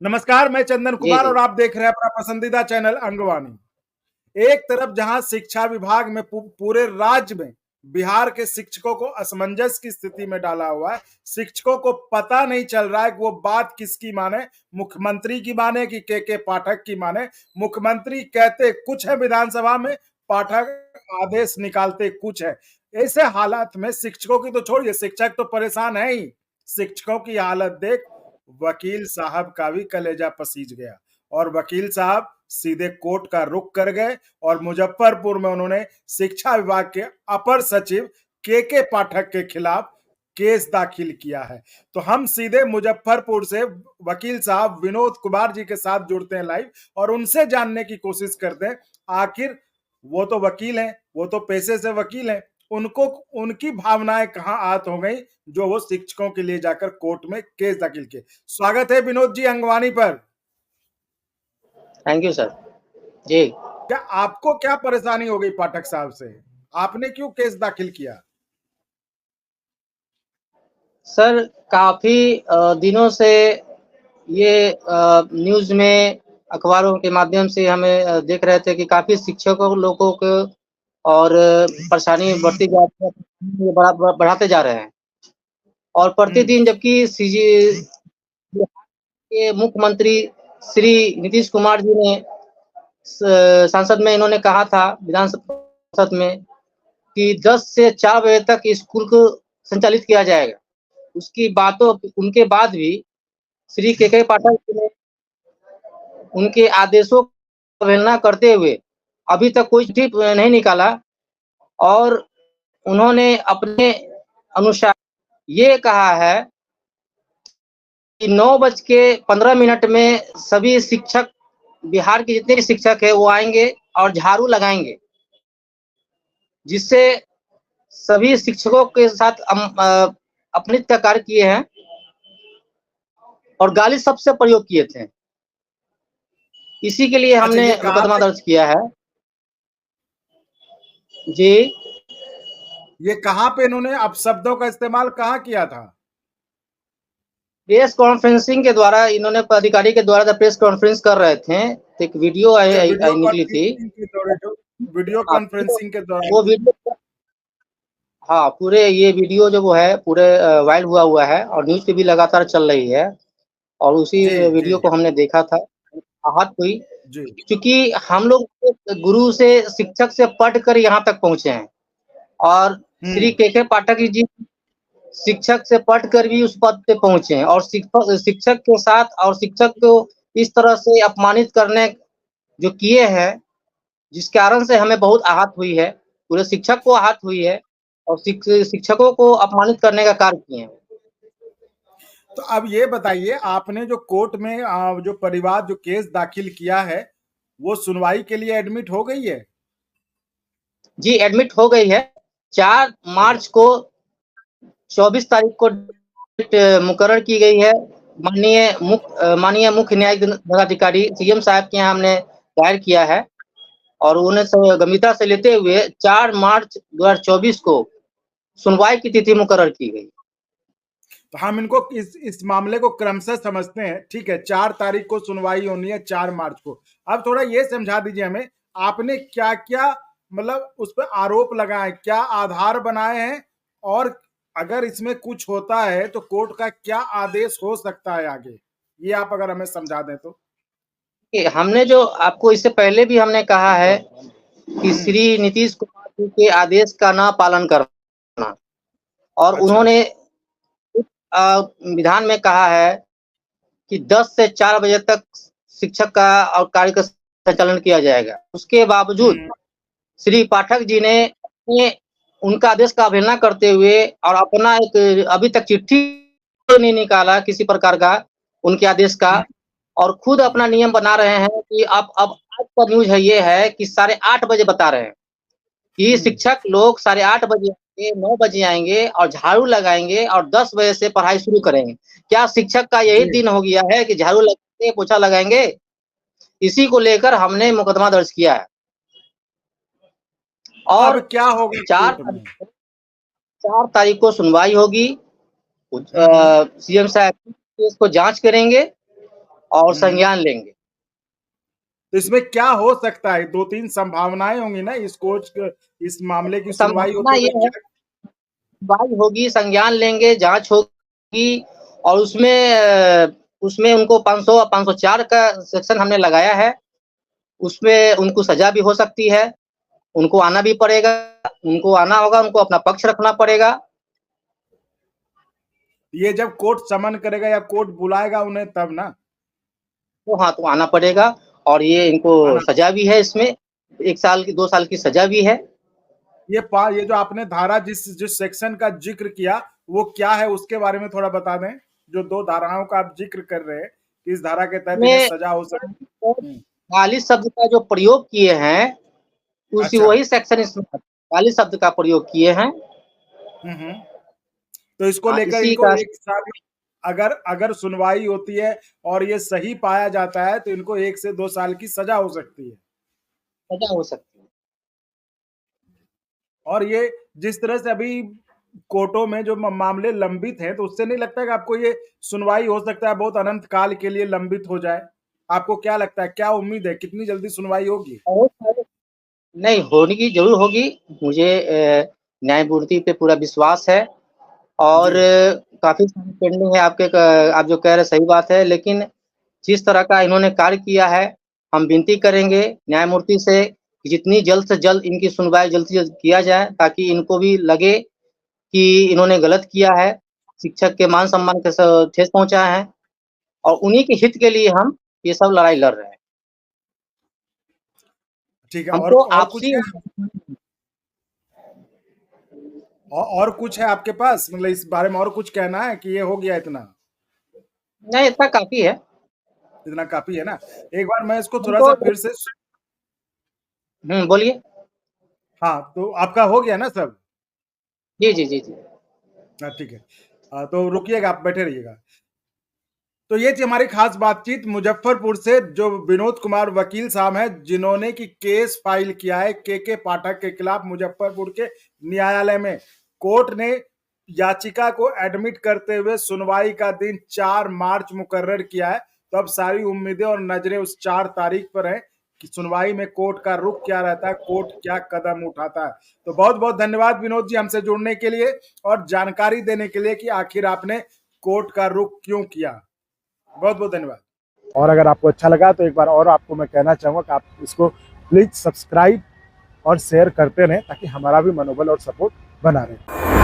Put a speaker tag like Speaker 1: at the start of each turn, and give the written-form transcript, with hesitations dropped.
Speaker 1: नमस्कार, मैं चंदन
Speaker 2: जी,
Speaker 1: कुमार
Speaker 2: जी।
Speaker 1: और आप देख रहे हैं अपना पसंदीदा चैनल अंगवानी। एक तरफ जहां शिक्षा विभाग में पूरे राज्य में बिहार के शिक्षकों को असमंजस की स्थिति में डाला हुआ है। शिक्षकों को पता नहीं चल रहा है कि वो बात किसकी माने, मुख्यमंत्री की माने कि के पाठक की माने। मुख्यमंत्री कहते कुछ है विधानसभा में, पाठक आदेश निकालते कुछ है। ऐसे हालात में शिक्षकों की तो छोड़िए, शिक्षक तो परेशान है ही। शिक्षकों की हालत देख वकील साहब का भी कलेजा पसीज गया और वकील साहब सीधे कोर्ट का रुख कर गए और मुजफ्फरपुर में उन्होंने शिक्षा विभाग के अपर सचिव के पाठक के खिलाफ केस दाखिल किया है। तो हम सीधे मुजफ्फरपुर से वकील साहब विनोद कुमार जी के साथ जुड़ते हैं लाइव और उनसे जानने की कोशिश करते हैं आखिर वो तो वकील हैं, वो तो पेशे से वकील हैं, उनको उनकी भावनाएं कहां आहत हो गई जो वो शिक्षकों के लिए जाकर कोर्ट में केस दाखिल किए। स्वागत है विनोद जी अंगवानी पर।
Speaker 2: Thank you sir. जी।
Speaker 1: क्या आपको क्या परेशानी हो गई पाठक साहब से? आपने क्यों केस दाखिल किया?
Speaker 2: सर काफ़ी दिनों से ये न्यूज़ में, अखबारों के माध्यम से हमें देख रहे थे कि काफ़ी शिक्षकों लोगों को और परेशानी बढ़ती जा रही है, ये बढ़ाते जा रहे हैं। और प्रतिदिन जबकि के मुख्यमंत्री श्री नीतीश कुमार जी ने संसद में इन्होंने कहा था, विधान परिषद में, कि 10 से 4 बजे तक स्कूल को संचालित किया जाएगा। उसकी बातों उनके बाद भी श्री के पाठक जी ने उनके आदेशों की अवहेलना करते हुए अभी तक कोई चिट्ठी नहीं निकाला और उन्होंने अपने अनुसार ये कहा है कि 9:15 में सभी शिक्षक, बिहार के जितने भी शिक्षक हैं वो आएँगे और झाड़ू लगाएँगे। जिससे सभी शिक्षकों के साथ अपमानित का कार्य किए हैं और गाली शब्द से प्रयोग किए थे। इसी के लिए
Speaker 1: अच्छा,
Speaker 2: हमने
Speaker 1: ये कहाँ
Speaker 2: मुकदमा
Speaker 1: पे
Speaker 2: दर्ज किया है। जी।
Speaker 1: ये कहाँ पे इन्होंने अपशब्दों का इस्तेमाल कहाँ किया था?
Speaker 2: प्रेस कॉन्फ्रेंसिंग के द्वारा इन्होंने पदाधिकारी के द्वारा जब प्रेस कॉन्फ्रेंस कर रहे थे तो एक वीडियो
Speaker 1: अच्छा, वीडियो
Speaker 2: निकली थी।
Speaker 1: कॉन्फ्रेंसिंग के दौरान, वीडियो
Speaker 2: हाँ,
Speaker 1: कॉन्फ्रेंसिंग के दौरान।
Speaker 2: वो वीडियो, हाँ, पूरे ये वीडियो जो वो है पूरे वायरल हुआ है और न्यूज़ पे भी लगातार चल रही है और उसी
Speaker 1: जी जी
Speaker 2: वीडियो को हमने देखा था, आहत हुई।
Speaker 1: जी।
Speaker 2: क्योंकि हम लोग गुरु से, शिक्षक से पढ़कर यहाँ तक पहुँचे हैं और श्री के पाठक जी शिक्षक से पढ़कर भी उस पद पे पहुँचे हैं और शिक्षक के साथ और शिक्षक को इस तरह से अपमानित करने जो किए हैं, जिस कारण से हमें बहुत आहत हुई है, पूरे शिक्षक को आहत हुई है और शिक्षकों को अपमानित करने का कार्य किए हैं।
Speaker 1: तो अब ये बताइए, आपने जो कोर्ट में जो परिवार जो केस दाखिल किया है वो सुनवाई के लिए एडमिट हो गई है?
Speaker 2: जी, एडमिट हो गई है। 4 मार्च को 24 तारीख को डेट मुकर्रर की गई है। माननीय मुख्य न्यायिक दंडाधिकारी सीएम साहब के यहाँ हमने दायर किया है और उन्हें गंभीरता से लेते हुए 4 मार्च 2024 को सुनवाई की तिथि मुकर्रर की गई।
Speaker 1: तो हम इनको इस मामले को क्रमशः समझते हैं। ठीक है, 4 तारीख को सुनवाई होनी है, 4 मार्च को। अब थोड़ा ये समझा दीजिए हमें, आपने क्या क्या मतलब उस पर आरोप लगाए, क्या आधार बनाए हैं, और अगर इसमें कुछ होता है तो कोर्ट का क्या आदेश हो सकता है आगे, ये आप अगर हमें समझा दें तो।
Speaker 2: हमने जो आपको इससे पहले भी हमने कहा है कि श्री नीतीश कुमार जी के आदेश का ना पालन करना और
Speaker 1: अच्छा।
Speaker 2: उन्होंने विधान में कहा है कि 10 से 4 बजे तक शिक्षक का और कार्य का संचालन किया जाएगा। उसके बावजूद श्री पाठक जी ने उनका आदेश का अवहेलना करते हुए और अपना एक अभी तक चिट्ठी नहीं निकाला किसी प्रकार का उनके आदेश का और खुद अपना नियम बना रहे हैं कि अब आज का न्यूज़ है ये है कि 8:30 बजे बता रहे हैं कि शिक्षक लोग 8:30 बजे आएँगे, 9 बजे आएँगे और झाड़ू लगाएँगे और 10 बजे से पढ़ाई शुरू करेंगे। क्या शिक्षक का यही दिन हो गया है कि झाड़ू लगाएँगे, पोछा लगाएँगे? इसी को लेकर हमने मुकदमा दर्ज किया है।
Speaker 1: अब
Speaker 2: और
Speaker 1: क्या होगा
Speaker 2: 4
Speaker 1: कोर्ट में?
Speaker 2: तारीख को सुनवाई होगी। सीएम साहब केस को जाँच करेंगे और संज्ञान लेंगे।
Speaker 1: तो इसमें क्या हो सकता है? 2-3 संभावनाएं होंगी ना इस इस मामले की सुनवाई
Speaker 2: संभावना
Speaker 1: होते
Speaker 2: ये
Speaker 1: हुए
Speaker 2: है, सुनवाई होगी, संज्ञान लेंगे, जांच होगी और उसमें उनको 500 और 504 का सेक्शन हमने लगाया है, उसमें उनको सजा भी हो सकती है, उनको आना भी पड़ेगा, उनको आना होगा, उनको अपना पक्ष रखना पड़ेगा।
Speaker 1: ये जब कोर्ट समन करेगा या कोर्ट बुलाएगा उन्हें तब ना?
Speaker 2: तो हाँ, तो आना पड़ेगा और ये इनको
Speaker 1: आना
Speaker 2: सजा भी है, इसमें 1 साल की 2 साल की सजा भी है।
Speaker 1: ये जो आपने धारा जिस सेक्शन का जिक्र किया वो क्या है, उसके बारे में थोड़ा बता दें। जो 2 धाराओं का आप जिक्र कर रहे हैं, इस धारा के तहत इन्हें
Speaker 2: इसमें
Speaker 1: सजा हो सकती।
Speaker 2: गाली शब्द का जो प्रयोग किए हैं, उसी
Speaker 1: अच्छा।
Speaker 2: वही सेक्शन इसमें गाली शब्द का प्रयोग किए हैं।
Speaker 1: तो इसको लेकर
Speaker 2: इसी
Speaker 1: इनको
Speaker 2: का
Speaker 1: 1 साल, अगर सुनवाई होती है और ये सही पाया जाता है तो इनको 1 से 2 साल की सजा हो सकती है।
Speaker 2: सजा हो सकती है।
Speaker 1: और ये जिस तरह से अभी कोर्टों में जो मामले लंबित हैं, तो उससे नहीं लगता कि आपको ये सुनवाई हो सकता है बहुत अनंत काल के लिए लंबित हो जाए? आपको क्या लगता है, क्या उम्मीद है, कितनी जल्दी सुनवाई होगी?
Speaker 2: बहुत सारे नहीं, होने की ज़रूर होगी। मुझे न्यायमूर्ति पे पूरा विश्वास है और
Speaker 1: जी।
Speaker 2: काफ़ी सारी पेंडिंग है आप जो कह रहे हैं सही बात है, लेकिन जिस तरह का इन्होंने कार्य किया है, हम विनती करेंगे न्यायमूर्ति से कि जितनी जल्द से जल्द इनकी सुनवाई जल्द से जल्द किया जाए, ताकि इनको भी लगे कि इन्होंने गलत किया है, शिक्षक के मान-सम्मान को ठेस पहुँचाया है और उन्हीं के हित के लिए हम ये सब लड़ाई लड़ रहे हैं।
Speaker 1: ठीक है।
Speaker 2: हमको
Speaker 1: और कुछ
Speaker 2: आपसी
Speaker 1: है? और कुछ है आपके पास, मतलब इस बारे में और कुछ कहना है कि ये हो गया इतना?
Speaker 2: नहीं, इतना काफ़ी है।
Speaker 1: इतना काफी है ना? एक बार मैं इसको थोड़ा
Speaker 2: हमको
Speaker 1: सा फिर से।
Speaker 2: बोलिए।
Speaker 1: हाँ, तो आपका हो गया ना सब?
Speaker 2: जी, जी, जी, जी।
Speaker 1: हाँ, ठीक है। तो रुकिएगा, आप बैठे रहिएगा। तो ये थी हमारी खास बातचीत मुजफ्फरपुर से, जो विनोद कुमार वकील साहब हैं, जिन्होंने की केस फाइल किया है के पाठक के खिलाफ मुजफ्फरपुर के न्यायालय में। कोर्ट ने याचिका को एडमिट करते हुए सुनवाई का दिन 4 मार्च मुकर्रर किया है। तो अब सारी उम्मीदें और नजरें उस 4 तारीख पर हैं कि सुनवाई में कोर्ट का रुख क्या रहता है, कोर्ट क्या कदम उठाता है। तो बहुत बहुत धन्यवाद विनोद जी हमसे जुड़ने के लिए और जानकारी देने के लिए कि आखिर आपने कोर्ट का रुख क्यों किया। बहुत बहुत धन्यवाद। और अगर आपको अच्छा लगा तो एक बार और आपको मैं कहना चाहूँगा कि आप इसको प्लीज सब्सक्राइब और शेयर करते रहें, ताकि हमारा भी मनोबल और सपोर्ट बना रहे।